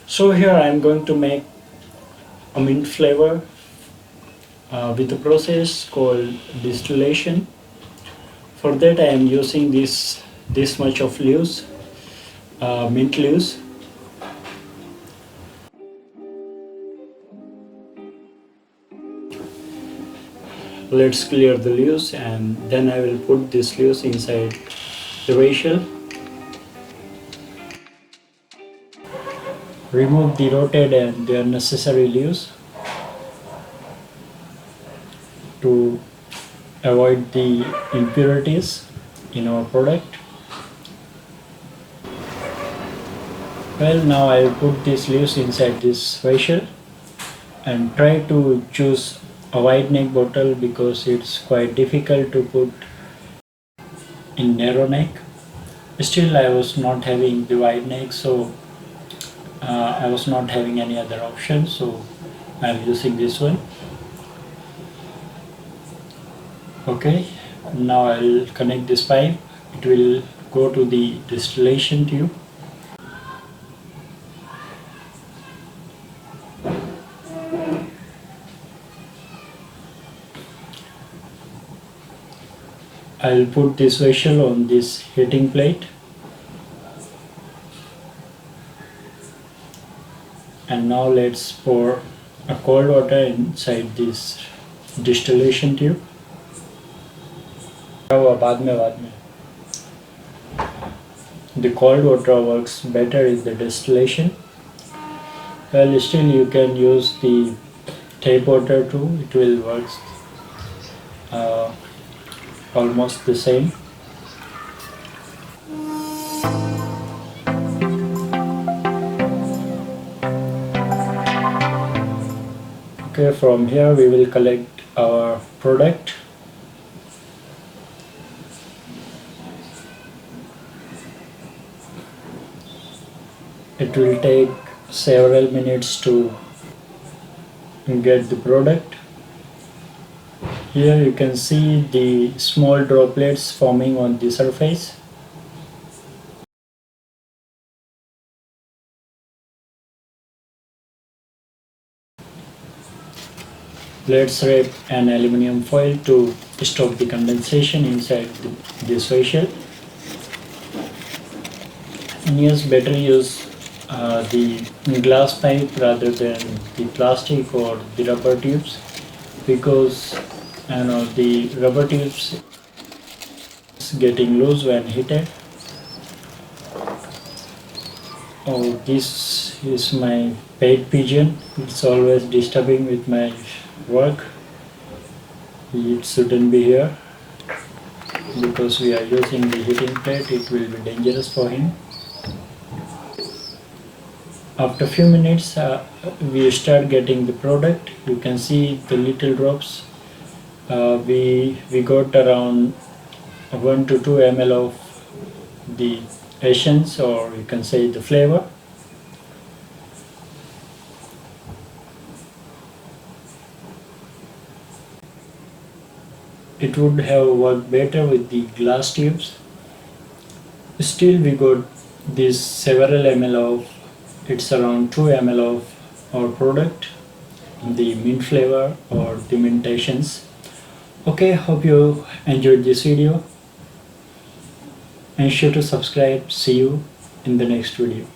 So here I am going to make a mint flavor with a process called distillation. For that I am using this much of leaves, mint leaves. Let's clear the leaves and then I will put these leaves inside the vessel. Remove the rotted and the unnecessary leaves to avoid the impurities in our product. Well, now I will put these leaves inside this vessel and try to choose a wide neck bottle because it's quite difficult to put in narrow neck. Still I was not having the wide neck, so I was not having any other option, so I am using this one. Okay, now I'll connect this pipe. It will go to the distillation tube. I'll put this vessel on this heating plate and now let's pour a cold water inside this distillation tube. The cold water works better in the distillation. Well, still you can use the tap water too, it will work almost the same. Okay, from here we will collect our product. It will take several minutes to get the product. Here you can see the small droplets forming on the surface. Let's wrap an aluminum foil to stop the condensation inside this vessel. And yes, better use the glass pipe rather than the plastic or the rubber tubes, because the rubber tubes is getting loose when heated. Oh, this is my pet pigeon. It's always disturbing with my work. It shouldn't be here because we are using the heating plate. It will be dangerous for him. After few minutes we start getting the product. You can see the little drops. We got around 1 to 2 ml of the essence, or you can say the flavor. It would have worked better with the glass tubes. Still we got this several ml of, it's around 2 ml of our product, the mint flavor or the mint essence. Okay, hope you enjoyed this video. Ensure to subscribe. See you in the next video.